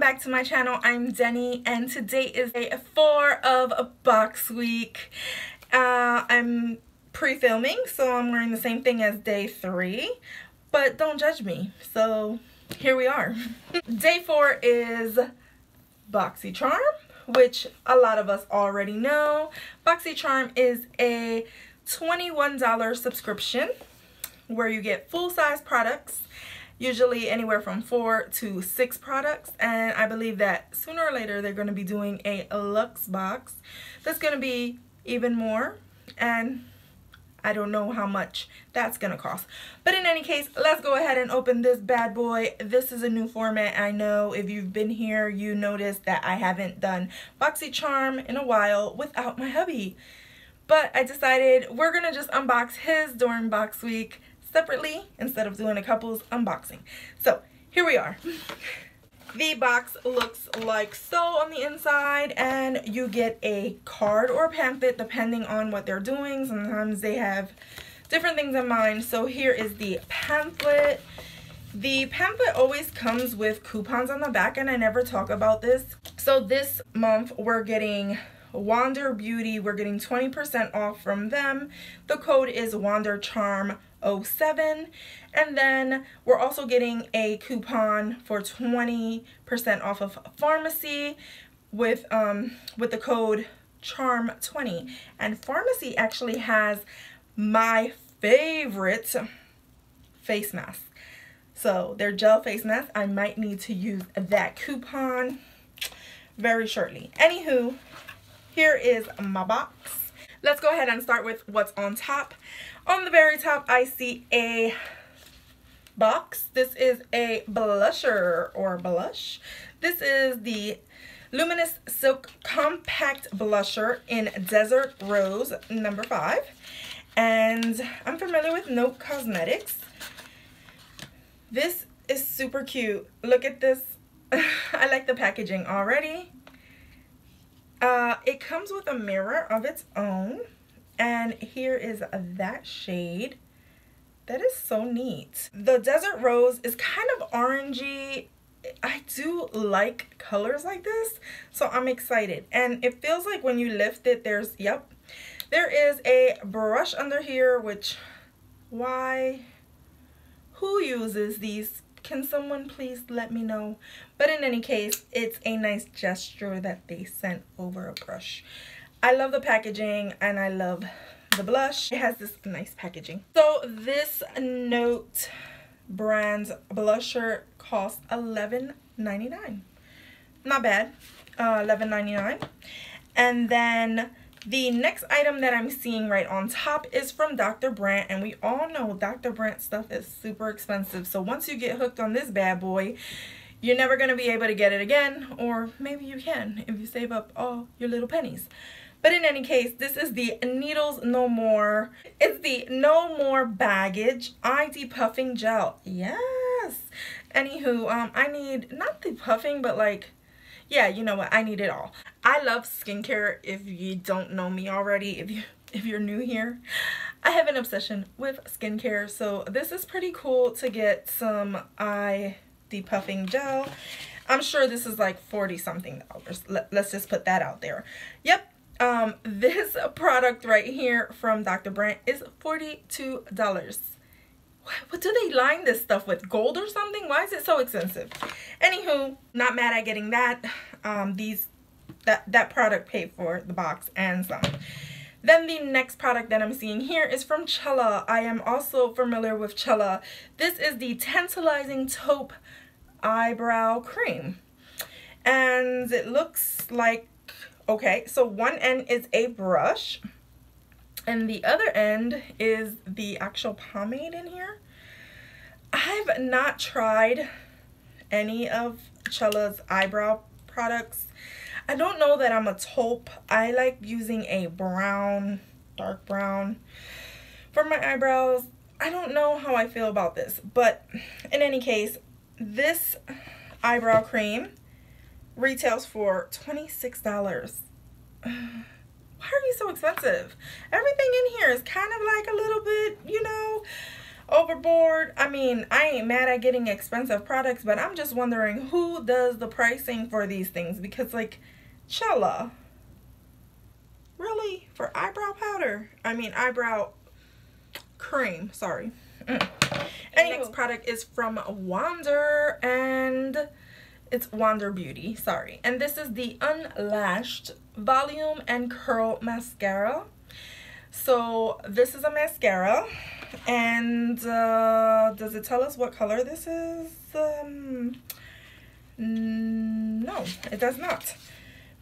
back to my channel. I'm Deni, and today is day 4 of box week. I'm pre-filming, so I'm wearing the same thing as day 3, but don't judge me. So here we are. Day 4 is BoxyCharm, which a lot of us already know. BoxyCharm is a $21 subscription where you get full-size products, usually anywhere from 4 to 6 products, and I believe that sooner or later they're going to be doing a luxe box that's going to be even more, and I don't know how much that's going to cost. But in any case, let's go ahead and open this bad boy. This is a new format. I know if you've been here, you noticed that I haven't done BoxyCharm in a while without my hubby. But I decided we're going to just unbox his during box week separately instead of doing a couples unboxing. So here we are. The box looks like so on the inside, and you get a card or a pamphlet depending on what they're doing. Sometimes they have different things in mind. So here is the pamphlet. The pamphlet always comes with coupons on the back, and I never talk about this. So this month we're getting Wander Beauty. We're getting 20% off from them. The code is WanderCharm07, and then we're also getting a coupon for 20% off of pharmacy with the code Charm20. And pharmacy actually has my favorite face mask. So their gel face mask, I might need to use that coupon very shortly. Anywho, here is my box. Let's go ahead and start with what's on top. On the very top, I see a box. This is a blusher or blush. This is the Luminous Silk Compact Blusher in Desert Rose number 5. And I'm familiar with No Cosmetics. This is super cute. Look at this. I like the packaging already. It comes with a mirror of its own, and here is that shade. That is so neat. The Desert Rose is kind of orangey. I do like colors like this, so I'm excited. And it feels like when you lift it, there is a brush under here, which, who uses these? Can someone please let me know? But in any case, it's a nice gesture that they sent over a brush. I love the packaging, and I love the blush. It has this nice packaging. So this Note brand blusher costs $11.99. Not bad. $11.99. And then the next item that I'm seeing right on top is from Dr. Brandt, and we all know Dr. Brandt stuff is super expensive. So once you get hooked on this bad boy, you're never going to be able to get it again, or maybe you can if you save up all your little pennies. But in any case, this is the Needles No More. It's the No More Baggage Eye Depuffing Gel. Yes. Anywho, I need not the puffing, but like, yeah, you know what? I need it all. I love skincare. If you don't know me already, if you're new here, I have an obsession with skincare. So this is pretty cool to get some eye depuffing gel. I'm sure this is like $40-something. Let's just put that out there. Yep. This product right here from Dr. Brandt is $42. What do they line this stuff with? Gold or something? Why is it so expensive? Anywho, not mad at getting that. That product paid for the box and some. Then the next product that I'm seeing here is from Chella. I am also familiar with Chella. This is the Tantalizing Taupe Eyebrow Cream. And it looks like, okay, so one end is a brush, and the other end is the actual pomade in here. I've not tried any of Chella's eyebrow products. I don't know that I'm a taupe. I like using a brown, dark brown for my eyebrows. I don't know how I feel about this, but in any case, this eyebrow cream retails for $26. Why are you so expensive? Everything in here is kind of like a little bit, you know, overboard. I mean, I ain't mad at getting expensive products, but I'm just wondering who does the pricing for these things, because like Chella, really, for eyebrow powder? I mean eyebrow cream, sorry. Anyway, next product is from Wander, and it's Wander Beauty, sorry, and this is the Unlashed Volume and Curl Mascara. So this is a mascara, and does it tell us what color this is? No, it does not.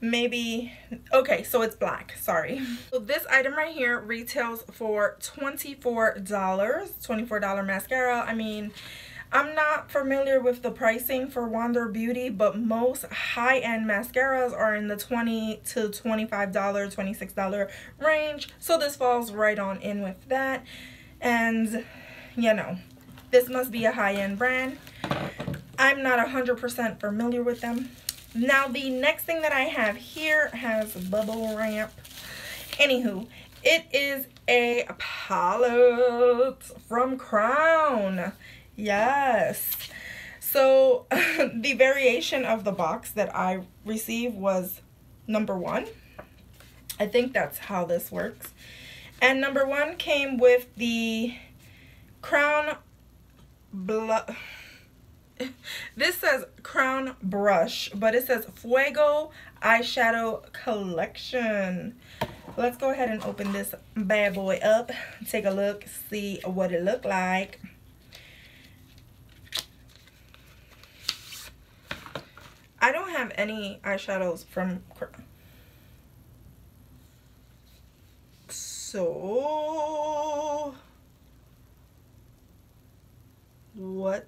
Maybe, okay, so it's black, sorry. So this item right here retails for $24 mascara. I mean, I'm not familiar with the pricing for Wander Beauty, but most high-end mascaras are in the $20 to $25, $26 range. So this falls right on in with that. And, you know, this must be a high-end brand. I'm not 100% familiar with them. Now, the next thing that I have here has bubble wrap. Anywho, it is a palette from Crown. Yes. So the variation of the box that I received was #1. I think that's how this works. And #1 came with the Crown this says Crown Brush, but it says Fuego Eyeshadow Collection. Let's go ahead and open this bad boy up, take a look, see what it looked like. I don't have any eyeshadows from Crown. So what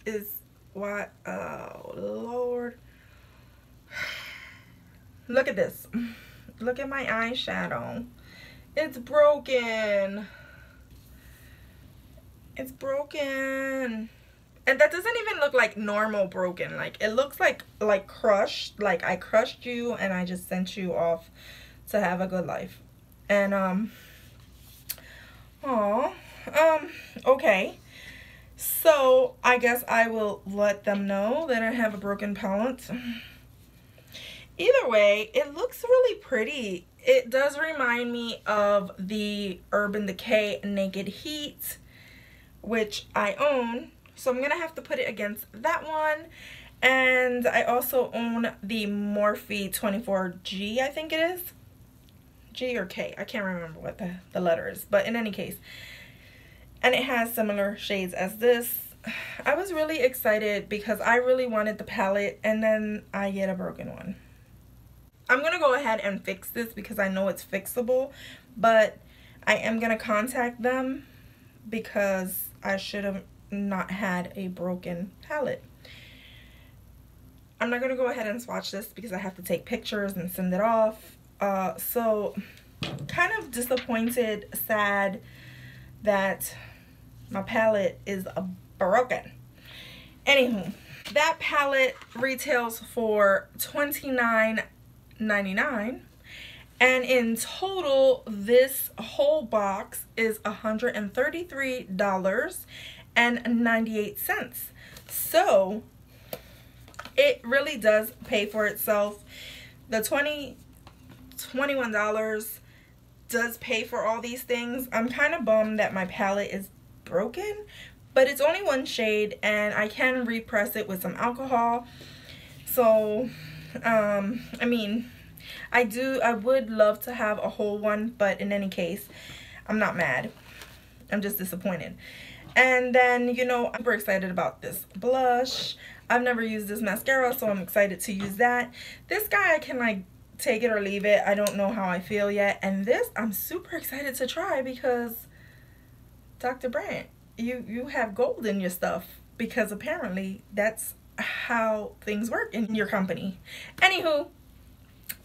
is what? Oh Lord, look at this. Look at my eyeshadow. It's broken. It's broken. And that doesn't even look like normal broken. Like, it looks like crushed. Like I crushed you and I just sent you off to have a good life. And okay. So I guess I will let them know that I have a broken palette. Either way, it looks really pretty. It does remind me of the Urban Decay Naked Heat, which I own. So I'm going to have to put it against that one. And I also own the Morphe 24G, I think it is. G or K. I can't remember what the letter is. But in any case. And it has similar shades as this. I was really excited because I really wanted the palette. And then I get a broken one. I'm going to go ahead and fix this because I know it's fixable. But I am going to contact them because I should have not had a broken palette. I'm not going to go ahead and swatch this because I have to take pictures and send it off. So kind of disappointed, sad that my palette is broken. Anywho, that palette retails for $29.99, and in total this whole box is $133.98. So it really does pay for itself. The $21 does pay for all these things. I'm kind of bummed that my palette is broken, but it's only one shade and I can repress it with some alcohol. So I mean, I would love to have a whole one, but in any case, I'm not mad. I'm just disappointed. And then, you know, I'm super excited about this blush. I've never used this mascara, so I'm excited to use that. This guy, I can like take it or leave it. I don't know how I feel yet. And this, I'm super excited to try because Dr. Brandt, you have gold in your stuff, because apparently that's how things work in your company. Anywho,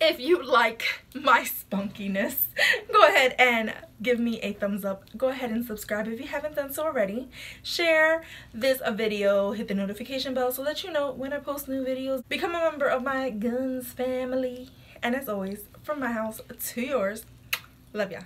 if you like my spunkiness, go ahead and give me a thumbs up. Go ahead and subscribe if you haven't done so already. Share this video, hit the notification bell so that you know when I post new videos. Become a member of my Gonz family. And as always, from my house to yours, love ya.